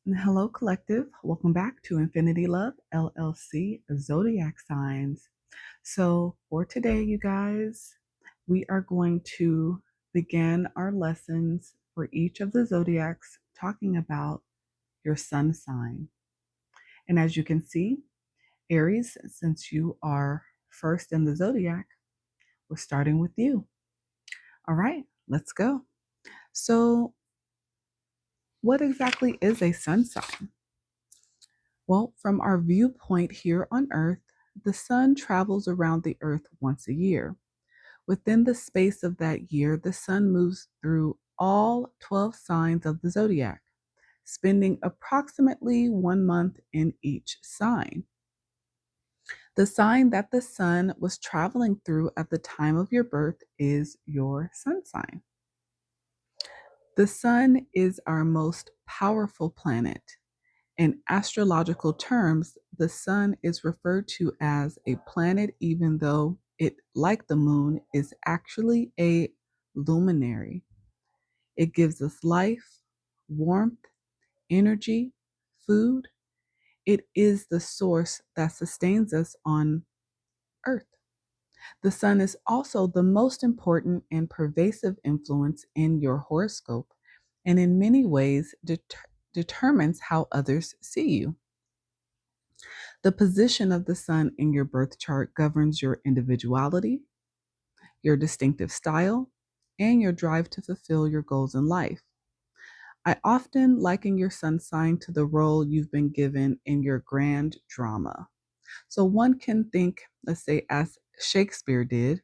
Hello, collective. Welcome back to Infinity Love LLC Zodiac Signs. So, for today, you guys, we are going to begin our lessons for each of the zodiacs, talking about your sun sign. And as you can see, Aries, since you are first in the zodiac, we're starting with you. All right, let's go. So, what exactly is a sun sign? Well, from our viewpoint here on Earth, the sun travels around the Earth once a year. Within the space of that year, the sun moves through all 12 signs of the zodiac, spending approximately 1 month in each sign. The sign that the sun was traveling through at the time of your birth is your sun sign. The sun is our most powerful planet. In astrological terms, the sun is referred to as a planet, even though it, like the moon, is actually a luminary. It gives us life, warmth, energy, food. It is the source that sustains us on Earth. The sun is also the most important and pervasive influence in your horoscope, and in many ways determines how others see you. The position of the sun in your birth chart governs your individuality, your distinctive style, and your drive to fulfill your goals in life. I often liken your sun sign to the role you've been given in your grand drama. So one can think, let's say, as Shakespeare did,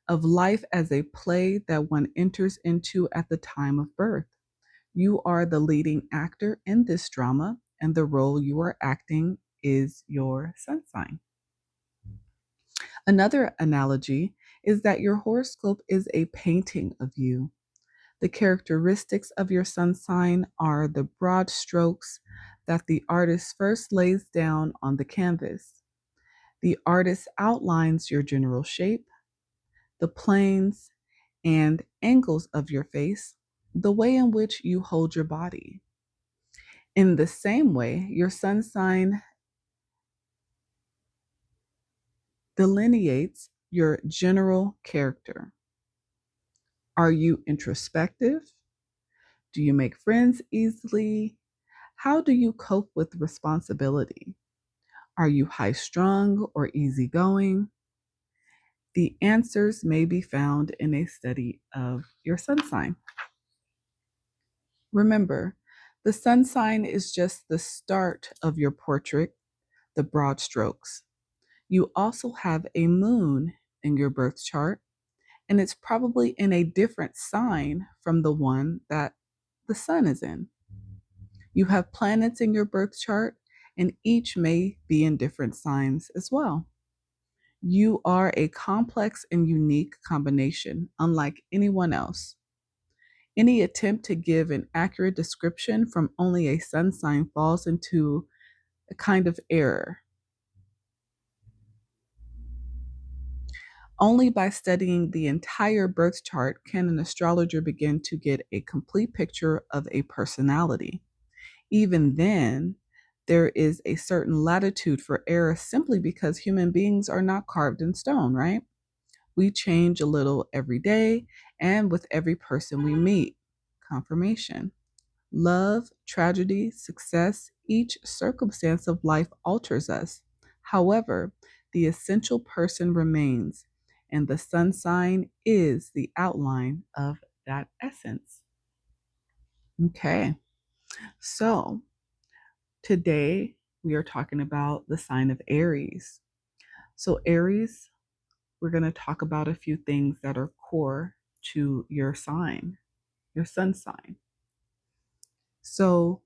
of life as a play that one enters into at the time of birth. You are the leading actor in this drama, and the role you are acting is your sun sign. Another analogy is that your horoscope is a painting of you. The characteristics of your sun sign are the broad strokes that the artist first lays down on the canvas. The artist outlines your general shape, the planes and angles of your face, the way in which you hold your body. In the same way, your sun sign delineates your general character. Are you introspective? Do you make friends easily? How do you cope with responsibility? Are you high strung or easygoing? The answers may be found in a study of your sun sign. Remember, the sun sign is just the start of your portrait, the broad strokes. You also have a moon in your birth chart, and it's probably in a different sign from the one that the sun is in. You have planets in your birth chart, and each may be in different signs as well. You are a complex and unique combination, unlike anyone else. Any attempt to give an accurate description from only a sun sign falls into a kind of error. Only by studying the entire birth chart can an astrologer begin to get a complete picture of a personality. Even then, there is a certain latitude for error simply because human beings are not carved in stone, right? We change a little every day and with every person we meet. Confirmation. Love, tragedy, success, each circumstance of life alters us. However, the essential person remains, and the sun sign is the outline of that essence. Okay, so today we are talking about the sign of Aries. So, Aries, we're going to talk about a few things that are core to your sign, your sun sign. So,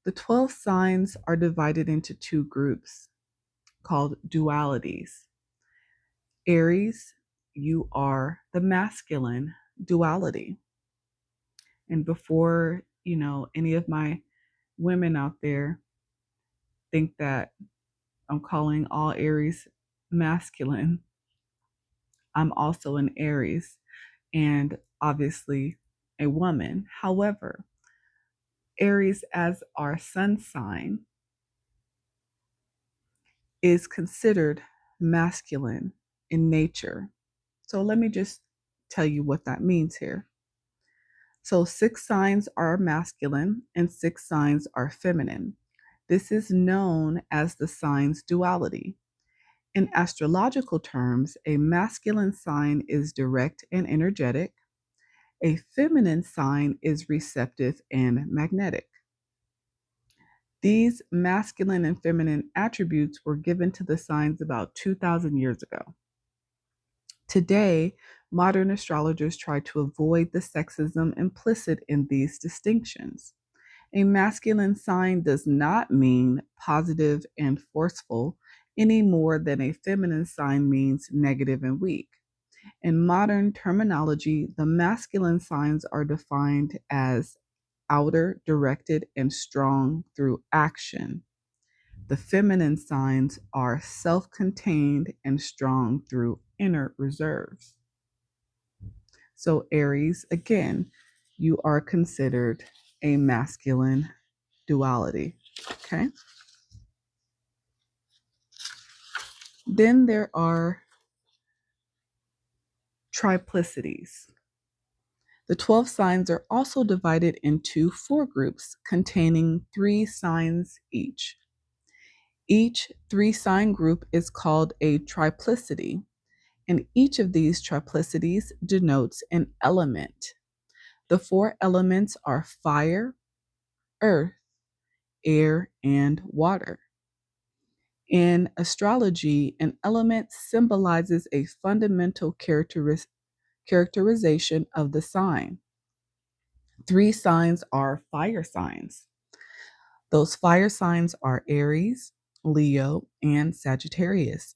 the 12 signs are divided into two groups called dualities. Aries, you are the masculine duality. And before, any of my women out there think that I'm calling all Aries masculine, I'm also an Aries and obviously a woman. However, Aries, as our sun sign, is considered masculine in nature. So let me just tell you what that means here. So 6 signs are masculine and 6 signs are feminine. This is known as the signs duality. In astrological terms, a masculine sign is direct and energetic. A feminine sign is receptive and magnetic. These masculine and feminine attributes were given to the signs about 2,000 years ago. Today, modern astrologers try to avoid the sexism implicit in these distinctions. A masculine sign does not mean positive and forceful any more than a feminine sign means negative and weak. In modern terminology, the masculine signs are defined as outer, directed, and strong through action. The feminine signs are self contained and strong through inner reserves. So, Aries, again, you are considered a masculine duality. Okay. Then there are triplicities. The 12 signs are also divided into 4 groups containing 3 signs each. Each 3-sign group is called a triplicity, and each of these triplicities denotes an element. The 4 elements are fire, earth, air, and water. In astrology, an element symbolizes a fundamental characterization of the sign. 3 signs are fire signs. Those fire signs are Aries, Leo, and Sagittarius.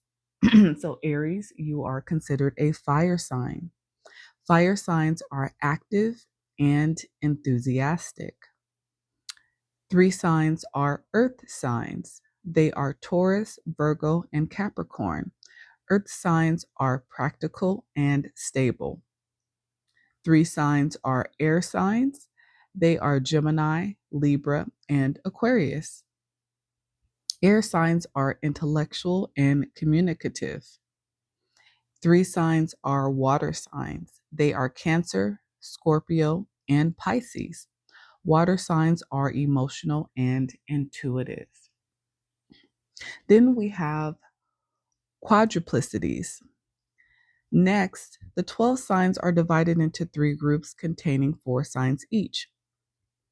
So, Aries, you are considered a fire sign. Fire signs are active and enthusiastic. 3 signs are earth signs. They are Taurus, Virgo, and Capricorn. Earth signs are practical and stable. 3 signs are air signs. They are Gemini, Libra, and Aquarius. Air signs are intellectual and communicative. 3 signs are water signs. They are Cancer, Scorpio, and Pisces. Water signs are emotional and intuitive. Then we have quadruplicities. Next, the 12 signs are divided into 3 groups containing 4 signs each.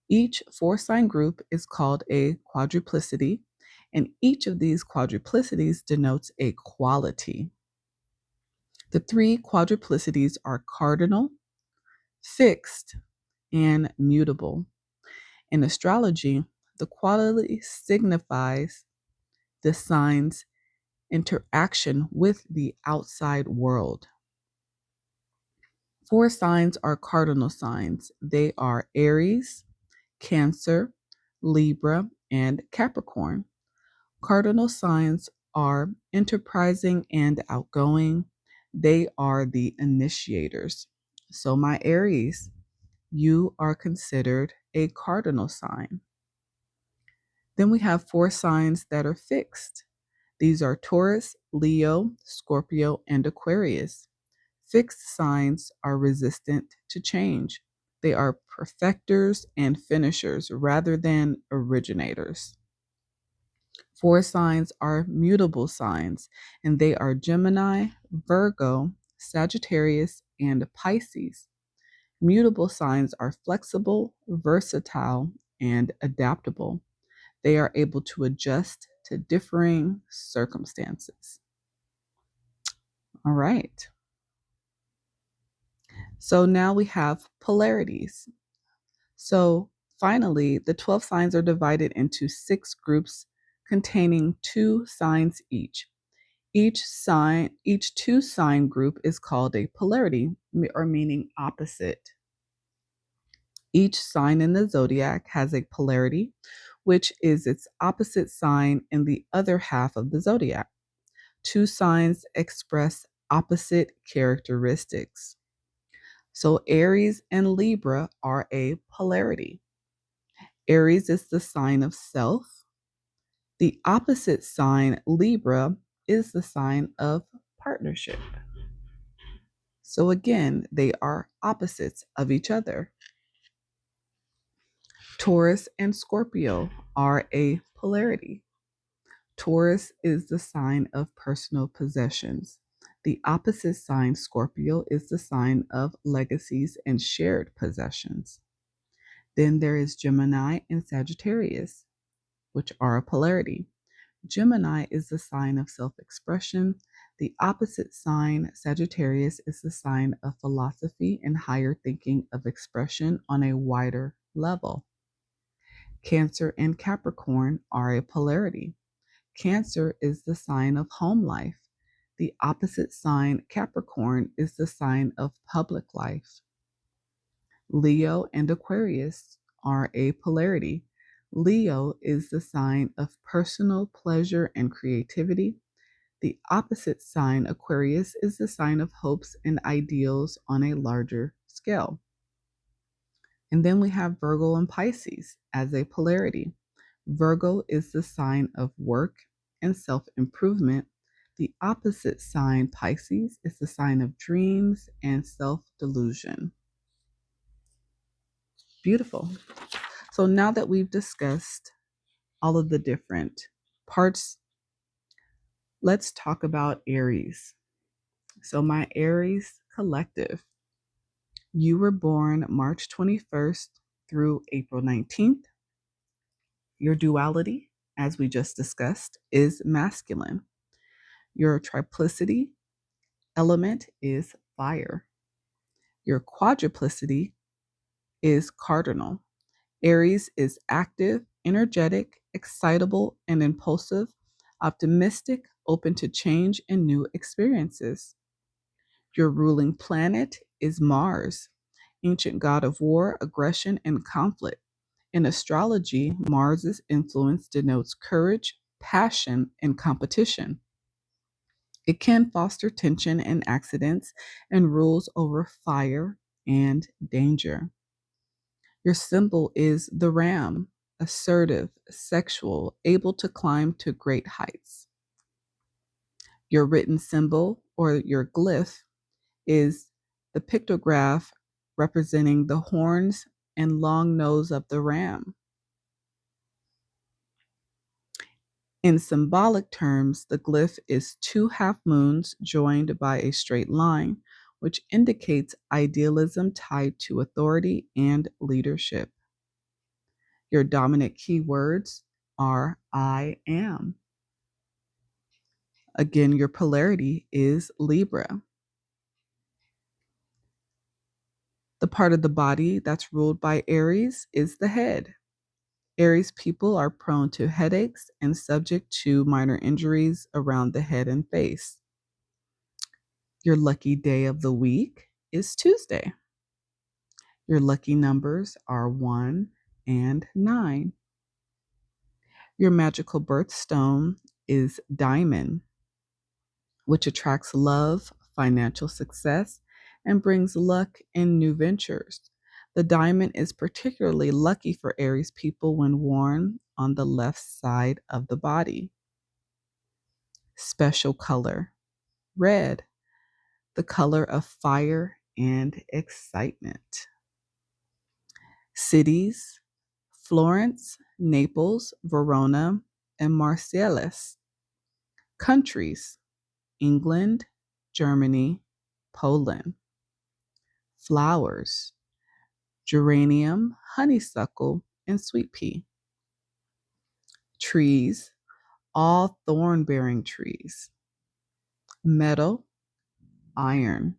Each 4-sign group is called a quadruplicity, and each of these quadruplicities denotes a quality. The 3 quadruplicities are cardinal, fixed, and mutable. In astrology, the quality signifies the sign's interaction with the outside world. 4 signs are cardinal signs. They are Aries, Cancer, Libra, and Capricorn. Cardinal signs are enterprising and outgoing. They are the initiators. So, my Aries, you are considered a cardinal sign. Then we have 4 signs that are fixed. These are Taurus, Leo, Scorpio, and Aquarius. Fixed signs are resistant to change. They are perfecters and finishers rather than originators. 4 signs are mutable signs, and they are Gemini, Virgo, Sagittarius, and Pisces. Mutable signs are flexible, versatile, and adaptable. They are able to adjust to differing circumstances. All right. So now we have polarities. So finally, the 12 signs are divided into 6 groups containing 2 signs each. Each 2-sign group is called a polarity, or meaning opposite. Each sign in the zodiac has a polarity, which is its opposite sign in the other half of the zodiac. 2 signs express opposite characteristics. So Aries and Libra are a polarity. Aries is the sign of self. The opposite sign, Libra, is the sign of partnership. So again, they are opposites of each other. Taurus and Scorpio are a polarity. Taurus is the sign of personal possessions. The opposite sign, Scorpio, is the sign of legacies and shared possessions. Then there is Gemini and Sagittarius, which are a polarity. Gemini is the sign of self-expression. The opposite sign, Sagittarius, is the sign of philosophy and higher thinking of expression on a wider level. Cancer and Capricorn are a polarity. Cancer is the sign of home life. The opposite sign, Capricorn, is the sign of public life. Leo and Aquarius are a polarity. Leo is the sign of personal pleasure and creativity. The opposite sign, Aquarius, is the sign of hopes and ideals on a larger scale. And then we have Virgo and Pisces as a polarity. Virgo is the sign of work and self-improvement. The opposite sign, Pisces, is the sign of dreams and self-delusion. Beautiful. So now that we've discussed all of the different parts, let's talk about Aries. So my Aries collective, you were born March 21st through April 19th. Your duality, as we just discussed, is masculine. Your triplicity element is fire. Your quadruplicity is cardinal. Aries is active, energetic, excitable, and impulsive, optimistic, open to change and new experiences. Your ruling planet is Mars, ancient god of war, aggression, and conflict. In astrology, Mars's influence denotes courage, passion, and competition. It can foster tension and accidents and rules over fire and danger. Your symbol is the ram, assertive, sexual, able to climb to great heights. Your written symbol or your glyph is the pictograph representing the horns and long nose of the ram. In symbolic terms, the glyph is two half moons joined by a straight line, which indicates idealism tied to authority and leadership. Your dominant keywords are I am. Again, your polarity is Libra. The part of the body that's ruled by Aries is the head. Aries people are prone to headaches and subject to minor injuries around the head and face. Your lucky day of the week is Tuesday. Your lucky numbers are 1 and 9. Your magical birthstone is diamond, which attracts love, financial success, and brings luck in new ventures. The diamond is particularly lucky for Aries people when worn on the left side of the body. Special color, red, the color of fire and excitement. Cities, Florence, Naples, Verona, and Marseilles. Countries, England, Germany, Poland. Flowers, geranium, honeysuckle, and sweet pea. Trees, all thorn-bearing trees. Metal, iron.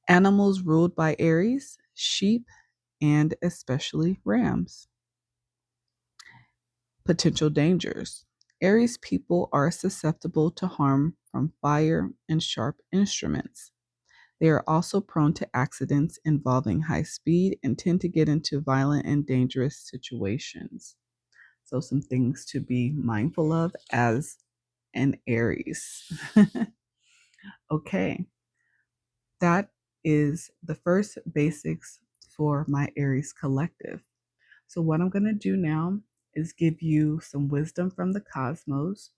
Animals ruled by Aries, sheep, and especially rams. Potential dangers. Aries people are susceptible to harm from fire and sharp instruments. They are also prone to accidents involving high speed and tend to get into violent and dangerous situations. So some things to be mindful of as an Aries. Okay, that is the first basics for my Aries collective. So, what I'm going to do now is give you some wisdom from the cosmos,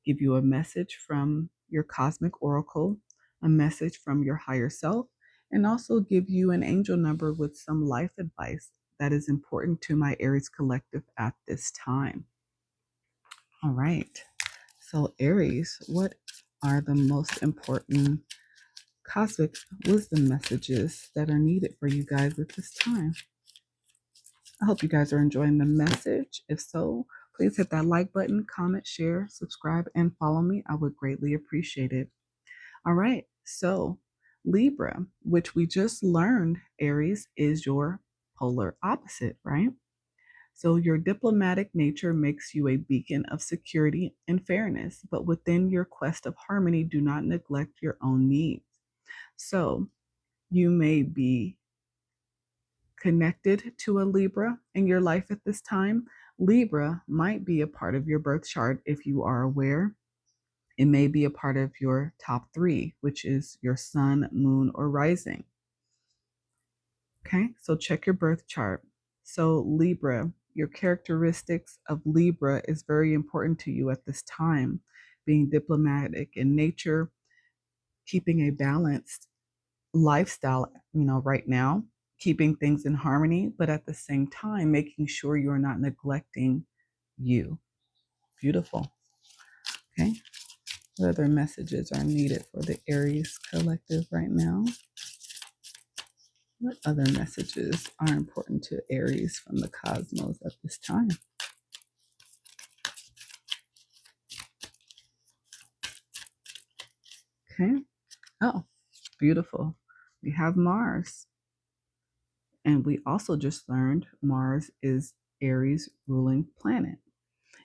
give you a message from your cosmic oracle, a message from your higher self, and also give you an angel number with some life advice that is important to my Aries collective at this time. All right. So, Aries, what are the most important cosmic wisdom messages that are needed for you guys at this time? I hope you guys are enjoying the message. If so, please hit that like button, comment, share, subscribe, and follow me. I would greatly appreciate it. All right. So, Libra, which we just learned, Aries, is your polar opposite, right? So, your diplomatic nature makes you a beacon of security and fairness, but within your quest of harmony, do not neglect your own needs. So, you may be connected to a Libra in your life at this time. Libra might be a part of your birth chart if you are aware. It may be a part of your top three, which is your sun, moon, or rising. Okay, so check your birth chart. So, Libra, your characteristics of Libra is very important to you at this time, being diplomatic in nature, keeping a balanced lifestyle, right now, keeping things in harmony, but at the same time, making sure you're not neglecting you. Beautiful. Okay. What other messages are needed for the Aries collective right now? What other messages are important to Aries from the cosmos at this time? Okay. Oh, beautiful. We have Mars. And we also just learned Mars is Aries' ruling planet.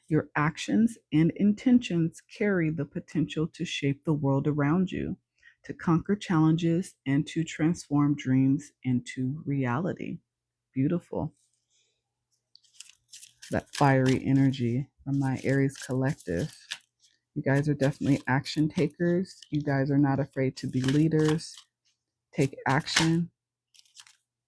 Your actions and intentions carry the potential to shape the world around you, to conquer challenges, and to transform dreams into reality. Beautiful. That fiery energy from my Aries collective. You guys are definitely action takers. You guys are not afraid to be leaders. Take action.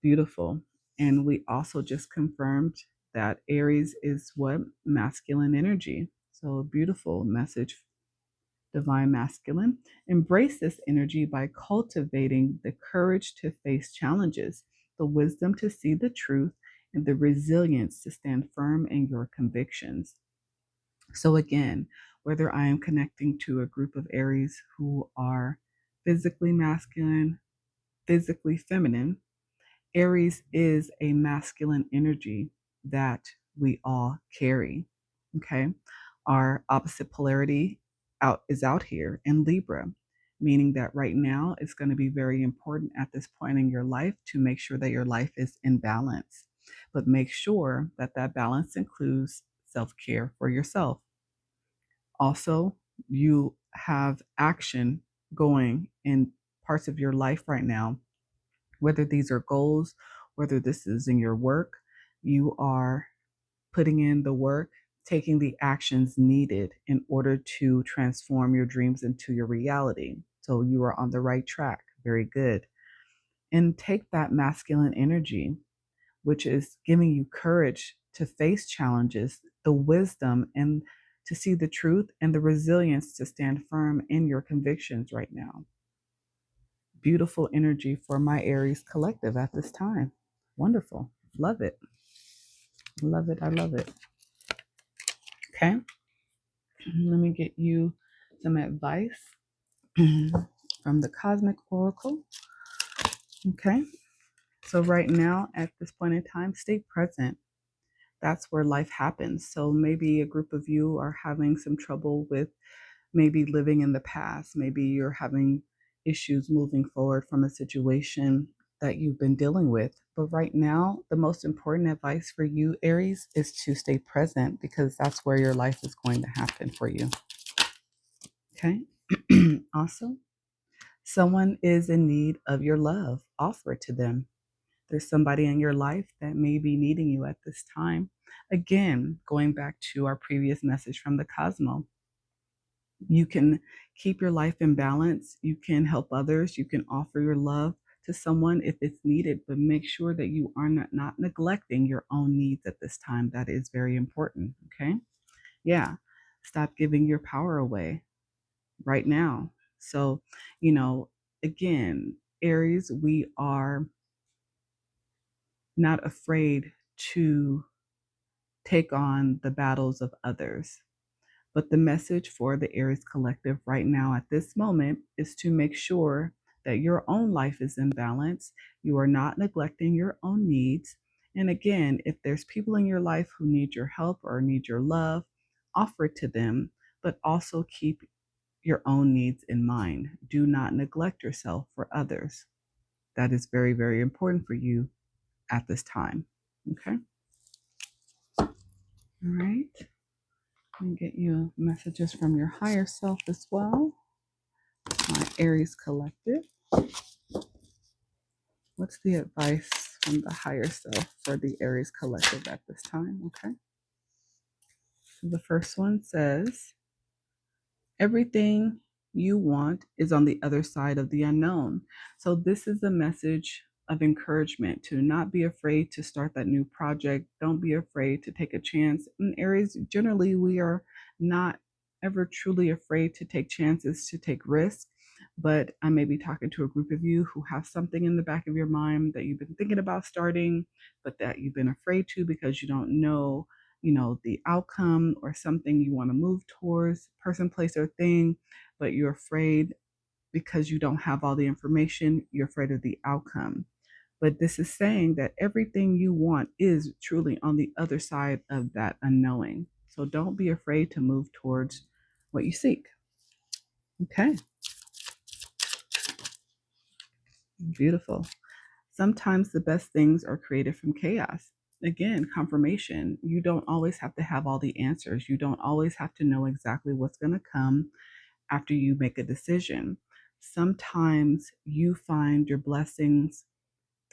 Beautiful. And we also just confirmed that Aries is what? Masculine energy. So a beautiful message, divine masculine. Embrace this energy by cultivating the courage to face challenges, the wisdom to see the truth, and the resilience to stand firm in your convictions. So again, whether I am connecting to a group of Aries who are physically masculine, physically feminine, Aries is a masculine energy that we all carry. Okay. Our opposite polarity out here in Libra, meaning that right now it's going to be very important at this point in your life to make sure that your life is in balance. But make sure that that balance includes self-care for yourself. Also, you have action going in parts of your life right now, whether these are goals, whether this is in your work, you are putting in the work, taking the actions needed in order to transform your dreams into your reality. So you are on the right track. Very good. And take that masculine energy, which is giving you courage to face challenges, the wisdom and to see the truth, and the resilience to stand firm in your convictions right now. Beautiful energy for my Aries collective at this time. Wonderful. Love it. Love it. I love it. Okay. Let me get you some advice from the Cosmic Oracle. Okay. So, right now, at this point in time, stay present. That's where life happens. So, maybe a group of you are having some trouble with maybe living in the past. Maybe you're having issues moving forward from a situation that you've been dealing with. But right now, the most important advice for you, Aries, is to stay present because that's where your life is going to happen for you. Okay. Awesome. Someone is in need of your love. Offer it to them. There's somebody in your life that may be needing you at this time. Again, going back to our previous message from the cosmos, you can keep your life in balance. You can help others. You can offer your love to someone if it's needed, but make sure that you are not neglecting your own needs at this time. That is very important. Okay. Yeah. Stop giving your power away right now. So, you know, again, Aries, we are not afraid to take on the battles of others. But the message for the Aries collective right now at this moment is to make sure that your own life is in balance. You are not neglecting your own needs. And again, if there's people in your life who need your help or need your love, offer it to them, but also keep your own needs in mind. Do not neglect yourself for others. That is very, very important for you at this time. Okay. All right. Let me get you messages from your higher self as well. My Aries collective. What's the advice from the higher self for the Aries collective at this time? Okay. So the first one says, everything you want is on the other side of the unknown. So this is a message of encouragement to not be afraid to start that new project. Don't be afraid to take a chance. In Aries, generally, we are not ever truly afraid to take chances, to take risks. But I may be talking to a group of you who have something in the back of your mind that you've been thinking about starting, but that you've been afraid to because you don't know, the outcome, or something you want to move towards, person, place, or thing, but you're afraid because you don't have all the information. You're afraid of the outcome. But this is saying that everything you want is truly on the other side of that unknowing. So don't be afraid to move towards what you seek. Okay. Beautiful. Sometimes the best things are created from chaos. Again, confirmation. You don't always have to have all the answers. You don't always have to know exactly what's going to come after you make a decision. Sometimes you find your blessings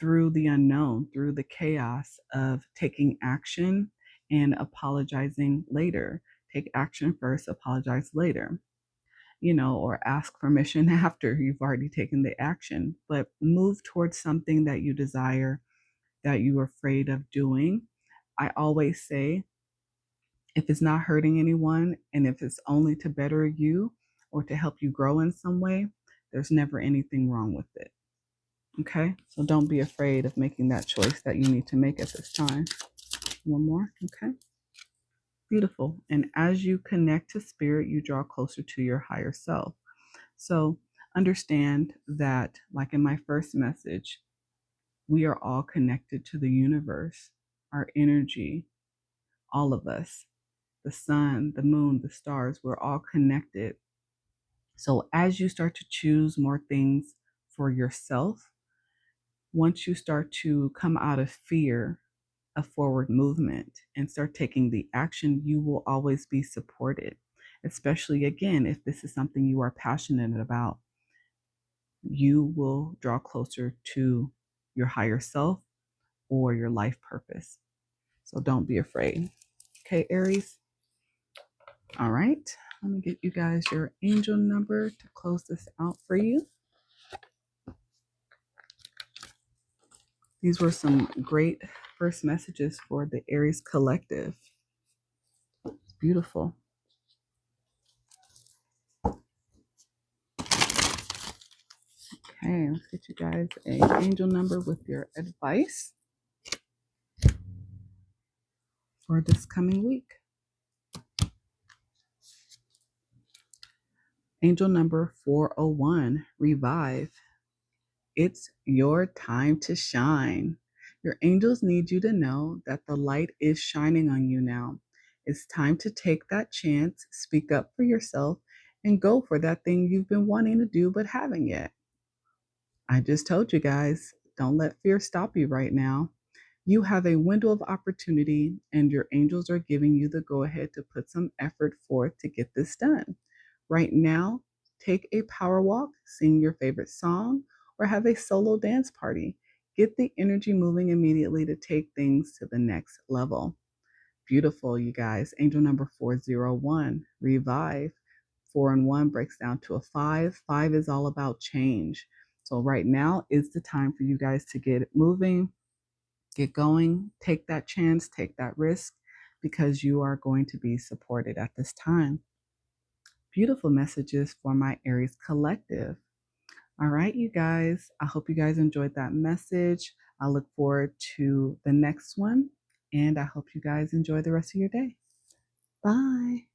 through the unknown, through the chaos of taking action and apologizing later. Take action first, apologize later, or ask permission after you've already taken the action. But move towards something that you desire, that you're afraid of doing. I always say, if it's not hurting anyone and if it's only to better you or to help you grow in some way, there's never anything wrong with it. Okay? So don't be afraid of making that choice that you need to make at this time. One more. Okay? Beautiful. And as you connect to spirit, you draw closer to your higher self. So understand that, like in my first message, we are all connected to the universe, our energy, all of us, the sun, the moon, the stars, we're all connected. So as you start to choose more things for yourself, once you start to come out of fear of forward movement and start taking the action, you will always be supported, especially again, if this is something you are passionate about. You will draw closer to your higher self or your life purpose. So don't be afraid. Okay, Aries? All right. Let me get you guys your angel number to close this out for you. These were some great first messages for the Aries collective. It's beautiful. Okay, let's get you guys an angel number with your advice for this coming week. Angel number 401, revive. It's your time to shine. Your angels need you to know that the light is shining on you now. It's time to take that chance, speak up for yourself, and go for that thing you've been wanting to do but haven't yet. I just told you guys, don't let fear stop you right now. You have a window of opportunity, and your angels are giving you the go ahead to put some effort forth to get this done. Right now, take a power walk, sing your favorite song, or have a solo dance party. Get the energy moving immediately to take things to the next level. Beautiful, you guys. Angel number 401, revive. 4 and 1 breaks down to a 5. 5 is all about change. So right now is the time for you guys to get moving, get going, take that chance, take that risk, because you are going to be supported at this time. Beautiful messages for my Aries collective. All right, you guys, I hope you guys enjoyed that message. I look forward to the next one, and I hope you guys enjoy the rest of your day. Bye.